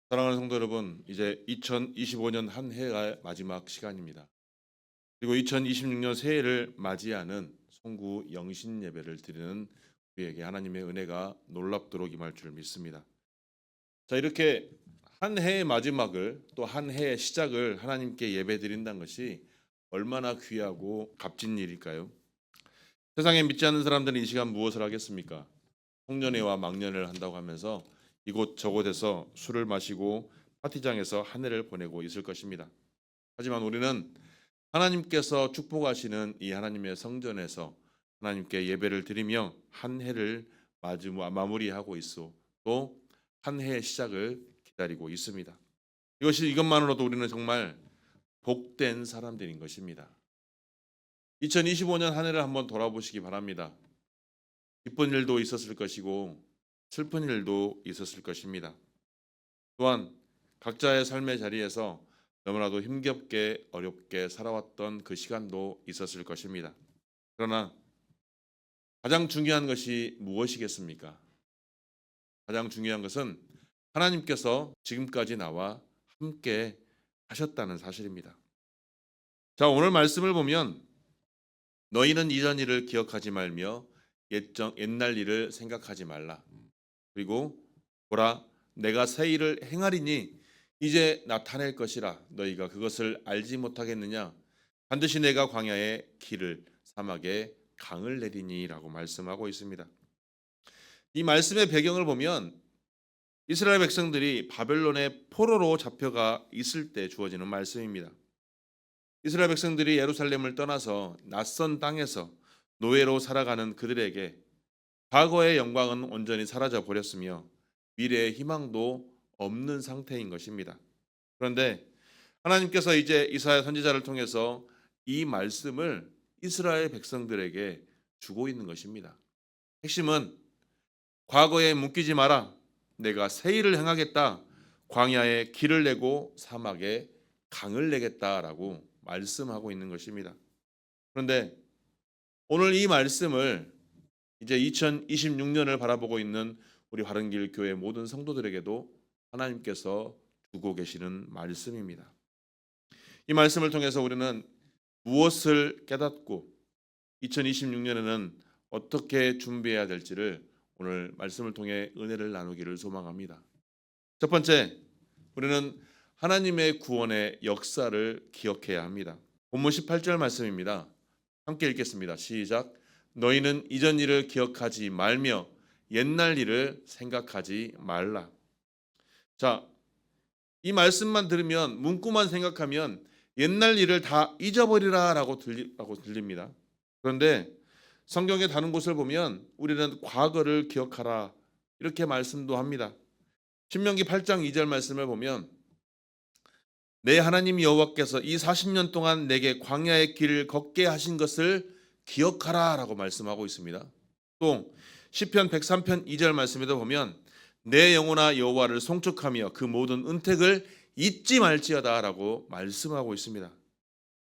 사랑하는 성도 여러분, 이제 2025년 한 해가 마지막 시간입니다. 그리고 2026년 새해를 맞이하는 송구 영신 예배를 드리는 우리에게 하나님의 은혜가 놀랍도록 임할 줄 믿습니다. 자, 이렇게 한 해의 마지막을 또 한 해의 시작을 하나님께 예배 드린다는 것이 얼마나 귀하고 값진 일일까요? 세상에 믿지 않는 사람들은 이 시간 무엇을 하겠습니까? 송년회와 막년회를 한다고 하면서 이곳저곳에서 술을 마시고 파티장에서 한 해를 보내고 있을 것입니다. 하지만 우리는 하나님께서 축복하시는 이 하나님의 성전에서 하나님께 예배를 드리며 한 해를 마무리하고 있어 또 한 해의 시작을 기다리고 있습니다. 이것만으로도 우리는 정말 복된 사람들인 것입니다. 2025년 한 해를 한번 돌아보시기 바랍니다. 기쁜 일도 있었을 것이고 슬픈 일도 있었을 것입니다. 또한 각자의 삶의 자리에서 너무나도 힘겹게 어렵게 살아왔던 그 시간도 있었을 것입니다. 그러나 가장 중요한 것이 무엇이겠습니까? 가장 중요한 것은 하나님께서 지금까지 나와 함께 하셨다는 사실입니다. 자, 오늘 말씀을 보면 너희는 이전 일을 기억하지 말며 옛날 일을 생각하지 말라. 그리고 보라, 내가 새 일을 행하리니 이제 나타낼 것이라. 너희가 그것을 알지 못하겠느냐? 반드시 내가 광야에 길을 사막에 강을 내리니라고 말씀하고 있습니다. 이 말씀의 배경을 보면 이스라엘 백성들이 바벨론의 포로로 잡혀가 있을 때 주어지는 말씀입니다. 이스라엘 백성들이 예루살렘을 떠나서 낯선 땅에서 노예로 살아가는 그들에게 과거의 영광은 온전히 사라져 버렸으며 미래의 희망도 없는 상태인 것입니다. 그런데 하나님께서 이제 이사야 선지자를 통해서 이 말씀을 이스라엘 백성들에게 주고 있는 것입니다. 핵심은 과거에 묶이지 마라. 내가 새 일을 행하겠다. 광야에 길을 내고 사막에 강을 내겠다라고 말씀하고 있는 것입니다. 그런데 오늘 이 말씀을 이제 2026년을 바라보고 있는 우리 바른길 교회 모든 성도들에게도 하나님께서 주고 계시는 말씀입니다. 이 말씀을 통해서 우리는 무엇을 깨닫고 2026년에는 어떻게 준비해야 될지를 오늘 말씀을 통해 은혜를 나누기를 소망합니다. 첫 번째, 우리는 하나님의 구원의 역사를 기억해야 합니다. 본문 18절 말씀입니다. 함께 읽겠습니다. 시작. 너희는 이전 일을 기억하지 말며 옛날 일을 생각하지 말라. 자, 이 말씀만 들으면 문구만 생각하면 옛날 일을 다 잊어버리라라고 들립니다. 그런데 성경의 다른 곳을 보면 우리는 과거를 기억하라 이렇게 말씀도 합니다. 신명기 8장 2절 말씀을 보면 내 하나님 여호와께서 이 40년 동안 내게 광야의 길을 걷게 하신 것을 기억하라라고 말씀하고 있습니다. 또 시편 103편 2절 말씀에도 보면 내 영혼아 여호와를 송축하며 그 모든 은택을 잊지 말지어다라고 말씀하고 있습니다.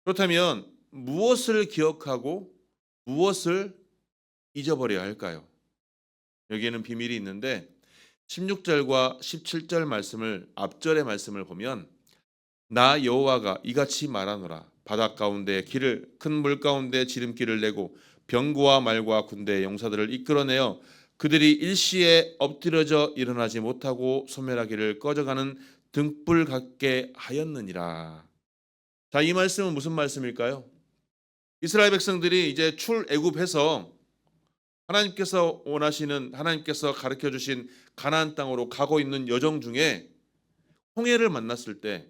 그렇다면 무엇을 기억하고 무엇을 잊어버려야 할까요? 여기에는 비밀이 있는데 16절과 17절 말씀을 앞절의 말씀을 보면 나 여호와가 이같이 말하노라. 바닷 가운데 길을 큰 물 가운데 지름길을 내고 병거와 말과 군대의 용사들을 이끌어내어 그들이 일시에 엎드려져 일어나지 못하고 소멸하기를 꺼져가는 등불 같게 하였느니라. 자, 이 말씀은 무슨 말씀일까요? 이스라엘 백성들이 이제 출애굽해서 하나님께서 가르쳐 주신 가나안 땅으로 가고 있는 여정 중에 홍해를 만났을 때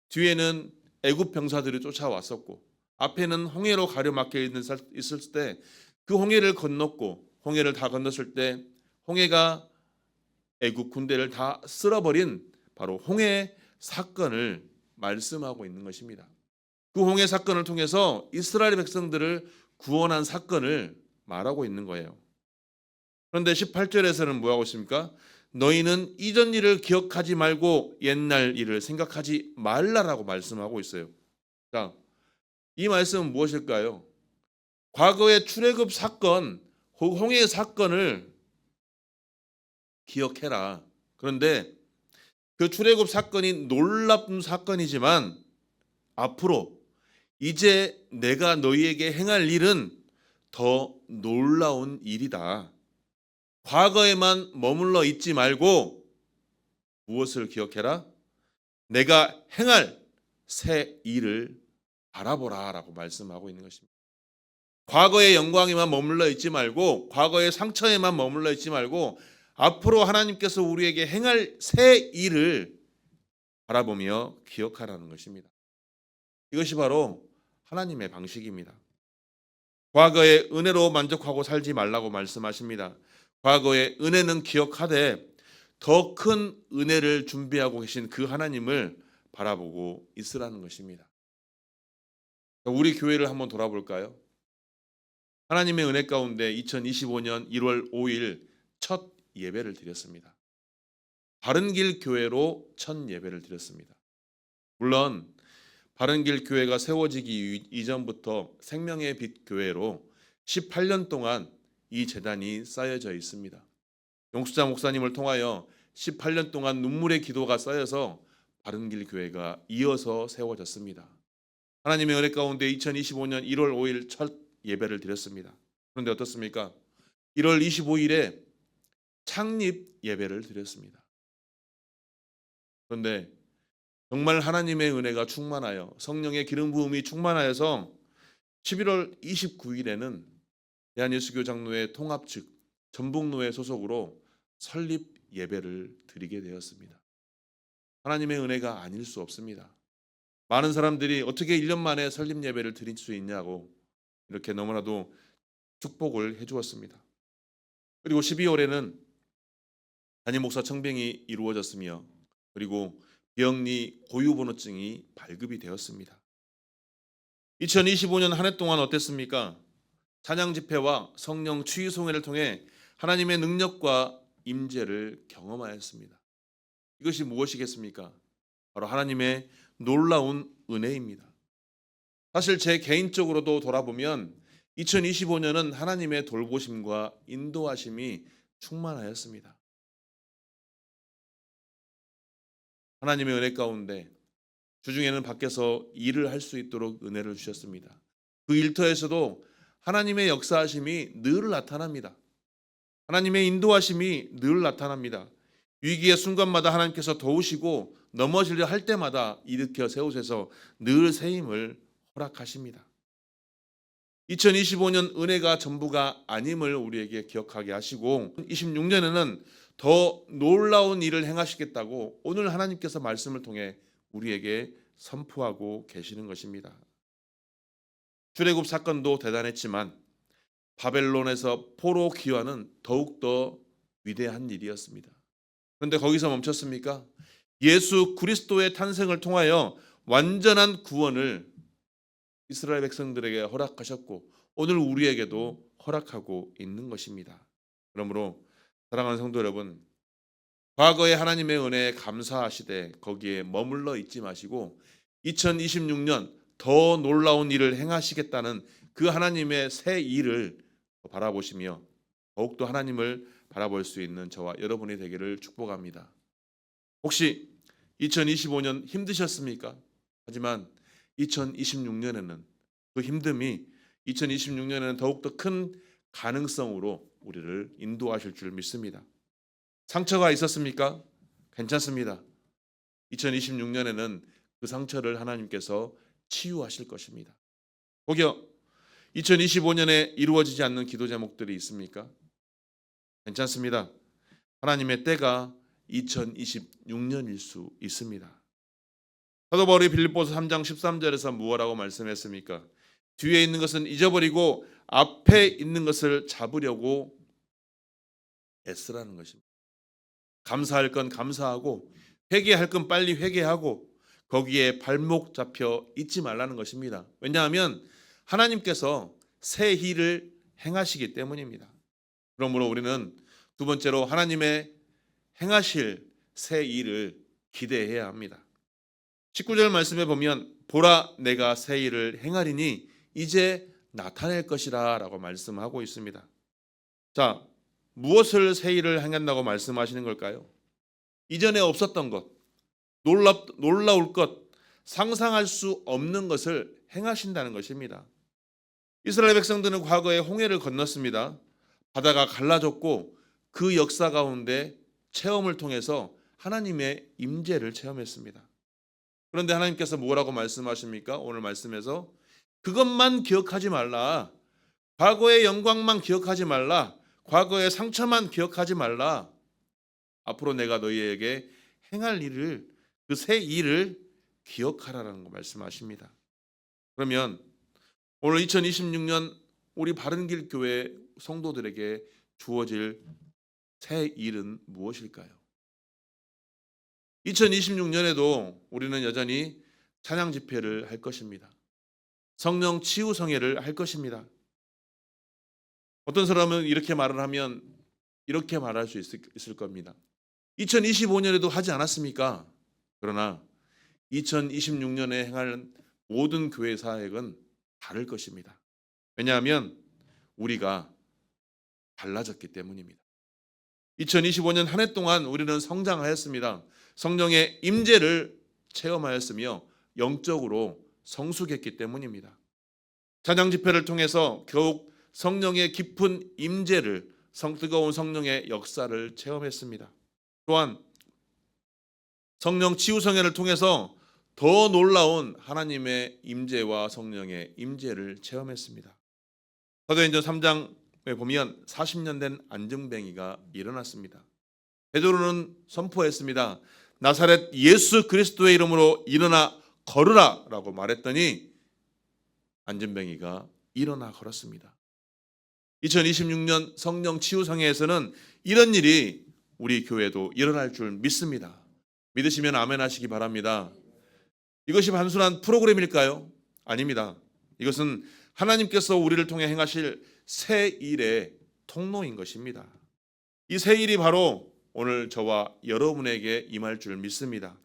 뒤에는 애굽 병사들이 쫓아왔었고 앞에는 홍해로 가려막혀 있을 때 그 홍해를 건넜고 홍해를 다 건넜을 때 홍해가 애굽 군대를 다 쓸어버린 바로 홍해 사건을 말씀하고 있는 것입니다. 그 홍해 사건을 통해서 이스라엘 백성들을 구원한 사건을 말하고 있는 거예요. 그런데 18절에서는 뭐하고 있습니까? 너희는 이전 일을 기억하지 말고 옛날 일을 생각하지 말라라고 말씀하고 있어요. 자, 이 말씀은 무엇일까요? 과거의 출애굽 사건, 홍해 사건을 기억해라. 그런데 그 출애굽 사건이 놀라운 사건이지만 앞으로 이제 내가 너희에게 행할 일은 더 놀라운 일이다. 과거에만 머물러 있지 말고 무엇을 기억해라? 내가 행할 새 일을 바라보라 라고 말씀하고 있는 것입니다. 과거의 영광에만 머물러 있지 말고, 과거의 상처에만 머물러 있지 말고, 앞으로 하나님께서 우리에게 행할 새 일을 바라보며 기억하라는 것입니다. 이것이 바로 하나님의 방식입니다. 과거의 은혜로 만족하고 살지 말라고 말씀하십니다. 과거의 은혜는 기억하되 더 큰 은혜를 준비하고 계신 그 하나님을 바라보고 있으라는 것입니다. 우리 교회를 한번 돌아볼까요? 하나님의 은혜 가운데 2025년 1월 5일 첫 예배를 드렸습니다. 바른길 교회로 첫 예배를 드렸습니다. 물론 바른길 교회가 세워지기 이전부터 생명의 빛 교회로 18년 동안 이 제단이 쌓여져 있습니다. 용수자 목사님을 통하여 18년 동안 눈물의 기도가 쌓여서 바른길 교회가 이어서 세워졌습니다. 하나님의 은혜 가운데 2025년 1월 5일 첫 예배를 드렸습니다. 그런데 어떻습니까? 1월 25일에 창립 예배를 드렸습니다. 그런데 정말 하나님의 은혜가 충만하여 성령의 기름 부음이 충만하여서 11월 29일에는 대한예수교 장로회 통합 측 전북노회 소속으로 설립 예배를 드리게 되었습니다. 하나님의 은혜가 아닐 수 없습니다. 많은 사람들이 어떻게 1년 만에 설립 예배를 드릴 수 있냐고 이렇게 너무나도 축복을 해주었습니다. 그리고 12월에는 담임 목사 청빙이 이루어졌으며 그리고 비영리 고유번호증이 발급이 되었습니다. 2025년 한 해 동안 어땠습니까? 찬양 집회와 성령 추위송회를 통해 하나님의 능력과 임재를 경험하였습니다. 이것이 무엇이겠습니까? 바로 하나님의 놀라운 은혜입니다. 사실 제 개인적으로도 돌아보면 2025년은 하나님의 돌보심과 인도하심이 충만하였습니다. 하나님의 은혜 가운데 주중에는 밖에서 일을 할 수 있도록 은혜를 주셨습니다. 그 일터에서도 하나님의 역사하심이 늘 나타납니다. 하나님의 인도하심이 늘 나타납니다. 위기의 순간마다 하나님께서 도우시고 넘어지려 할 때마다 일으켜 세우셔서 늘 새 힘을 허락하십니다. 2025년 은혜가 전부가 아님을 우리에게 기억하게 하시고 26년에는 더 놀라운 일을 행하시겠다고 오늘 하나님께서 말씀을 통해 우리에게 선포하고 계시는 것입니다. 출애굽 사건도 대단했지만 바벨론에서 포로 귀환은 더욱더 위대한 일이었습니다. 그런데 거기서 멈췄습니까? 예수 그리스도의 탄생을 통하여 완전한 구원을 이스라엘 백성들에게 허락하셨고 오늘 우리에게도 허락하고 있는 것입니다. 그러므로 사랑하는 성도 여러분, 과거의 하나님의 은혜에 감사하시되 거기에 머물러 있지 마시고 2026년 더 놀라운 일을 행하시겠다는 그 하나님의 새 일을 바라보시며 더욱더 하나님을 바라볼 수 있는 저와 여러분이 되기를 축복합니다. 혹시 2025년 힘드셨습니까? 하지만 2026년에는 그 힘듦이 2026년에는 더욱더 큰 가능성으로 우리를 인도하실 줄 믿습니다. 상처가 있었습니까? 괜찮습니다. 2026년에는 그 상처를 하나님께서 치유하실 것입니다. 혹여 2025년에 이루어지지 않는 기도 제목들이 있습니까? 괜찮습니다. 하나님의 때가 2026년일 수 있습니다. 사도 바울이 빌립보서 3장 13절에서 무엇라고 말씀했습니까? 뒤에 있는 것은 잊어버리고 앞에 있는 것을 잡으려고 애쓰라는 것입니다. 감사할 건 감사하고 회개할 건 빨리 회개하고 거기에 발목 잡혀 있지 말라는 것입니다. 왜냐하면 하나님께서 새 일을 행하시기 때문입니다. 그러므로 우리는 두 번째로 하나님의 행하실 새 일을 기대해야 합니다. 19절 말씀에 보면 보라 내가 새 일을 행하리니 이제 나타낼 것이라 라고 말씀하고 있습니다. 자, 무엇을 새 일을 행한다고 말씀하시는 걸까요? 이전에 없었던 것, 놀라울 것, 상상할 수 없는 것을 행하신다는 것입니다. 이스라엘 백성들은 과거에 홍해를 건넜습니다. 바다가 갈라졌고 그 역사 가운데 체험을 통해서 하나님의 임재를 체험했습니다. 그런데 하나님께서 뭐라고 말씀하십니까? 오늘 말씀에서 그것만 기억하지 말라. 과거의 영광만 기억하지 말라. 과거의 상처만 기억하지 말라. 앞으로 내가 너희에게 행할 일을, 그 새 일을 기억하라라는 거 말씀하십니다. 그러면 오늘 2026년 우리 바른길 교회 성도들에게 주어질 새 일은 무엇일까요? 2026년에도 우리는 여전히 찬양 집회를 할 것입니다. 성령 치유 성회를 할 것입니다. 어떤 사람은 이렇게 말을 하면 이렇게 말할 수 있을 겁니다. 2025년에도 하지 않았습니까? 그러나 2026년에 행할 모든 교회 사역은 다를 것입니다. 왜냐하면 우리가 달라졌기 때문입니다. 2025년 한 해 동안 우리는 성장하였습니다. 성령의 임재를 체험하였으며 영적으로 성숙했기 때문입니다. 찬양 집회를 통해서 더욱 성령의 깊은 임재를, 뜨거운 성령의 역사를 체험했습니다. 또한 성령 치유성회를 통해서 더 놀라운 하나님의 임재와 성령의 임재를 체험했습니다. 사도행전 3장에 보면 40년 된 안증뱅이가 일어났습니다. 베드로는 선포했습니다. 나사렛 예수 그리스도의 이름으로 일어나 걸으라 라고 말했더니 안증뱅이가 일어나 걸었습니다. 2026년 성령 치유성회에서는 이런 일이 우리 교회도 일어날 줄 믿습니다. 믿으시면 아멘 하시기 바랍니다. 이것이 단순한 프로그램일까요? 아닙니다. 이것은 하나님께서 우리를 통해 행하실 새 일의 통로인 것입니다. 이 새 일이 바로 오늘 저와 여러분에게 임할 줄 믿습니다.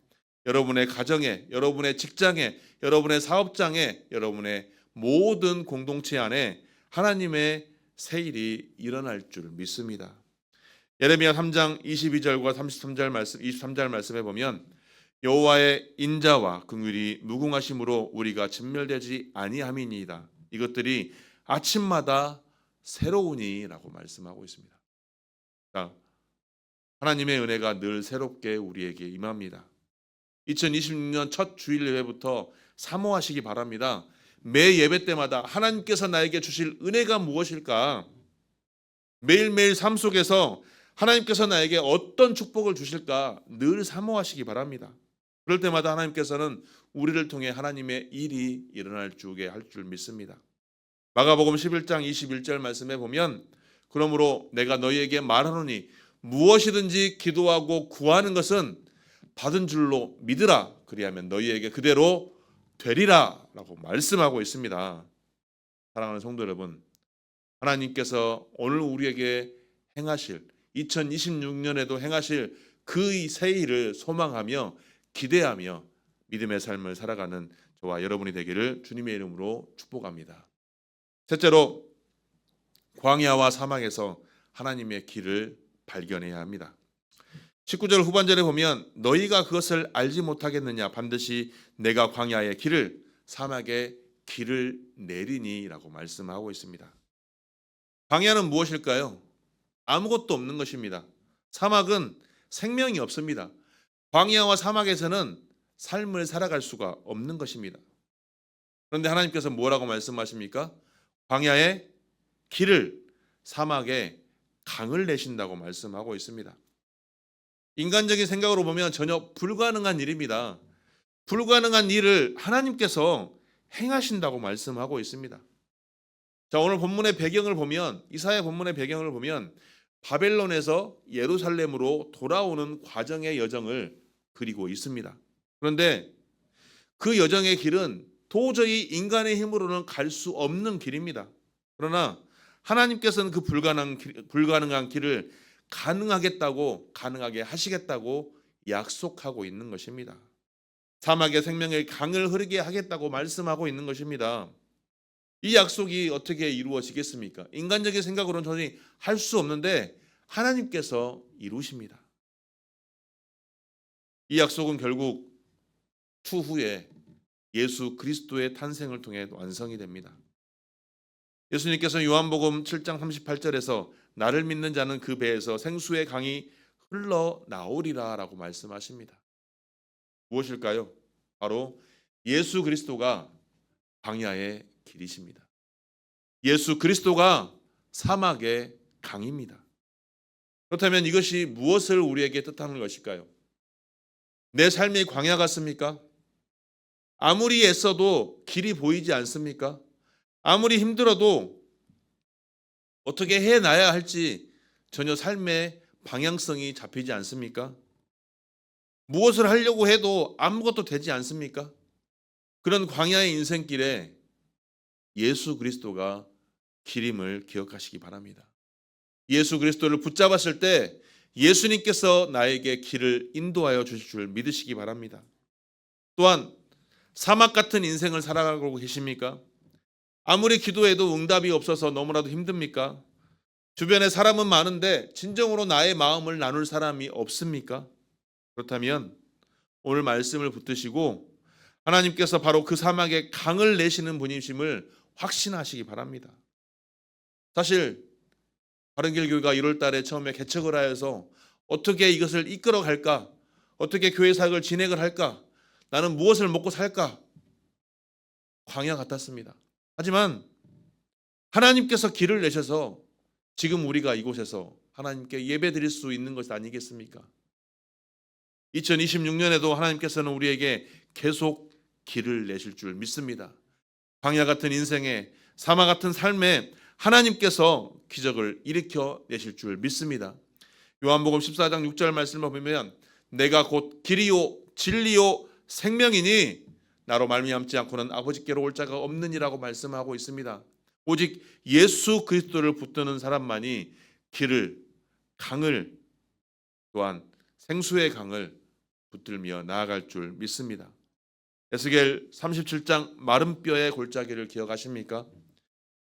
여러분의 가정에, 여러분의 직장에, 여러분의 사업장에, 여러분의 모든 공동체 안에 하나님의 새 일이 일어날 줄 믿습니다. 예레미야 3장 22절과 23절 말씀에 보면 여호와의 인자와 긍휼이 무궁하심으로 우리가 진멸되지 아니함이니이다. 이것들이 아침마다 새로우니라고 말씀하고 있습니다. 자, 하나님의 은혜가 늘 새롭게 우리에게 임합니다. 2026년 첫 주일 예배부터 사모하시기 바랍니다. 매 예배 때마다 하나님께서 나에게 주실 은혜가 무엇일까? 매일매일 삶 속에서 하나님께서 나에게 어떤 축복을 주실까 늘 사모하시기 바랍니다. 그럴 때마다 하나님께서는 우리를 통해 하나님의 일이 일어날 주게 할 줄 믿습니다. 마가복음 11장 21절 말씀에 보면 그러므로 내가 너희에게 말하노니 무엇이든지 기도하고 구하는 것은 받은 줄로 믿으라. 그리하면 너희에게 그대로 되리라 라고 말씀하고 있습니다. 사랑하는 성도 여러분, 하나님께서 오늘 우리에게 행하실 2026년에도 행하실 그 새 일을 소망하며 기대하며 믿음의 삶을 살아가는 저와 여러분이 되기를 주님의 이름으로 축복합니다. 셋째로 광야와 사막에서 하나님의 길을 발견해야 합니다. 19절 후반절에 보면 너희가 그것을 알지 못하겠느냐 반드시 내가 광야의 길을 사막의 길을 내리니라고 말씀하고 있습니다. 광야는 무엇일까요? 아무것도 없는 것입니다. 사막은 생명이 없습니다. 광야와 사막에서는 삶을 살아갈 수가 없는 것입니다. 그런데 하나님께서 뭐라고 말씀하십니까? 광야의 길을, 사막에 강을 내신다고 말씀하고 있습니다. 인간적인 생각으로 보면 전혀 불가능한 일입니다. 불가능한 일을 하나님께서 행하신다고 말씀하고 있습니다. 자, 오늘 본문의 배경을 보면, 이사야 본문의 배경을 보면 바벨론에서 예루살렘으로 돌아오는 과정의 여정을 그리고 있습니다. 그런데 그 여정의 길은 도저히 인간의 힘으로는 갈 수 없는 길입니다. 그러나 하나님께서는 그 불가능한 길을 가능하게 하시겠다고 약속하고 있는 것입니다. 사막의 생명의 강을 흐르게 하겠다고 말씀하고 있는 것입니다. 이 약속이 어떻게 이루어지겠습니까? 인간적인 생각으로는 전혀 할 수 없는데 하나님께서 이루십니다. 이 약속은 결국 추후에 예수 그리스도의 탄생을 통해 완성이 됩니다. 예수님께서 요한복음 7장 38절에서 나를 믿는 자는 그 배에서 생수의 강이 흘러나오리라 라고 말씀하십니다. 무엇일까요? 바로 예수 그리스도가 광야의 길이십니다. 예수 그리스도가 사막의 강입니다. 그렇다면 이것이 무엇을 우리에게 뜻하는 것일까요? 내 삶이 광야 같습니까? 아무리 애써도 길이 보이지 않습니까? 아무리 힘들어도 어떻게 해나야 할지 전혀 삶의 방향성이 잡히지 않습니까? 무엇을 하려고 해도 아무것도 되지 않습니까? 그런 광야의 인생길에 예수 그리스도가 길임을 기억하시기 바랍니다. 예수 그리스도를 붙잡았을 때 예수님께서 나에게 길을 인도하여 주실 줄 믿으시기 바랍니다. 또한 사막 같은 인생을 살아가고 계십니까? 아무리 기도해도 응답이 없어서 너무나도 힘듭니까? 주변에 사람은 많은데 진정으로 나의 마음을 나눌 사람이 없습니까? 그렇다면 오늘 말씀을 붙드시고 하나님께서 바로 그 사막에 강을 내시는 분이심을 확신하시기 바랍니다. 사실 바른길교회가 1월 달에 처음에 개척을 하여서 어떻게 이것을 이끌어 갈까? 어떻게 교회 사역을 진행을 할까? 나는 무엇을 먹고 살까? 광야 같았습니다. 하지만 하나님께서 길을 내셔서 지금 우리가 이곳에서 하나님께 예배 드릴 수 있는 것이 아니겠습니까? 2026년에도 하나님께서는 우리에게 계속 길을 내실 줄 믿습니다. 광야 같은 인생에 사막 같은 삶에 하나님께서 기적을 일으켜 내실 줄 믿습니다. 요한복음 14장 6절 말씀을 보면 내가 곧 길이요 진리요 생명이니 나로 말미암지 않고는 아버지께로 올 자가 없느니라고 말씀하고 있습니다. 오직 예수 그리스도를 붙드는 사람만이 길을, 강을, 또한 생수의 강을 붙들며 나아갈 줄 믿습니다. 에스겔 37장 마른 뼈의 골짜기를 기억하십니까?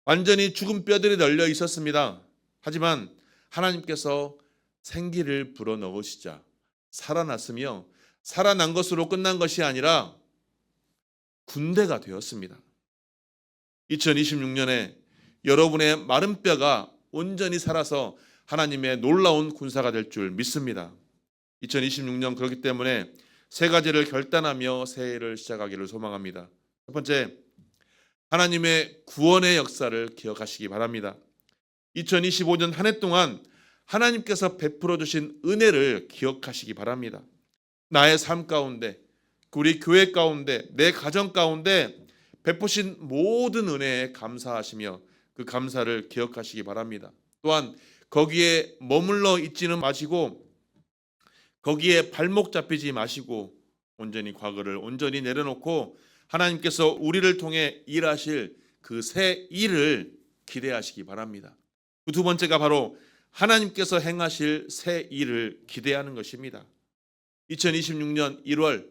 완전히 죽은 뼈들이 널려 있었습니다. 하지만 하나님께서 생기를 불어넣으시자 살아났으며 살아난 것으로 끝난 것이 아니라 군대가 되었습니다. 2026년에 여러분의 마른 뼈가 온전히 살아서 하나님의 놀라운 군사가 될 줄 믿습니다. 2026년 그렇기 때문에 세 가지를 결단하며 새해를 시작하기를 소망합니다. 첫 번째, 하나님의 구원의 역사를 기억하시기 바랍니다. 2025년 한 해 동안 하나님께서 베풀어 주신 은혜를 기억하시기 바랍니다. 나의 삶 가운데, 우리 교회 가운데, 내 가정 가운데 베푸신 모든 은혜에 감사하시며 그 감사를 기억하시기 바랍니다. 또한 거기에 머물러 있지는 마시고 거기에 발목 잡히지 마시고 온전히 과거를 온전히 내려놓고 하나님께서 우리를 통해 일하실 그 새 일을 기대하시기 바랍니다. 그 두 번째가 바로 하나님께서 행하실 새 일을 기대하는 것입니다. 2026년 1월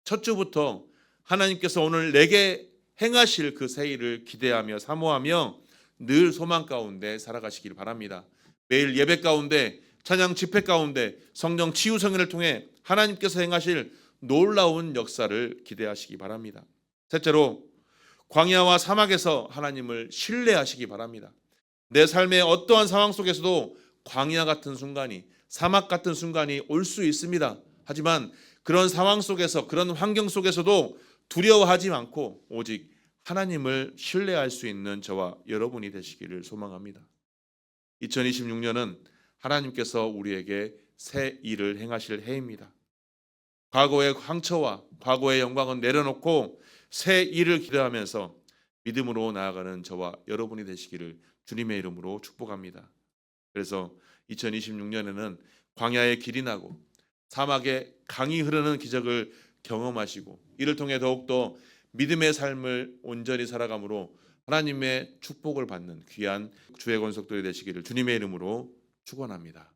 첫 주부터 하나님께서 오늘 내게 행하실 그 새 일을 기대하며 사모하며 늘 소망 가운데 살아가시길 바랍니다. 매일 예배 가운데 찬양 집회 가운데 성령 치유 성회를 통해 하나님께서 행하실 놀라운 역사를 기대하시기 바랍니다. 셋째로 광야와 사막에서 하나님을 신뢰하시기 바랍니다. 내 삶의 어떠한 상황 속에서도 광야 같은 순간이 사막 같은 순간이 올 수 있습니다. 하지만 그런 상황 속에서 그런 환경 속에서도 두려워하지 않고 오직 하나님을 신뢰할 수 있는 저와 여러분이 되시기를 소망합니다. 2026년은 하나님께서 우리에게 새 일을 행하실 해입니다. 과거의 상처와 과거의 영광은 내려놓고 새 일을 기대하면서 믿음으로 나아가는 저와 여러분이 되시기를 주님의 이름으로 축복합니다. 그래서 2026년에는 광야의 길이 나고 사막에 강이 흐르는 기적을 경험하시고 이를 통해 더욱더 믿음의 삶을 온전히 살아감으로 하나님의 축복을 받는 귀한 주의 권속들이 되시기를 주님의 이름으로 축원합니다.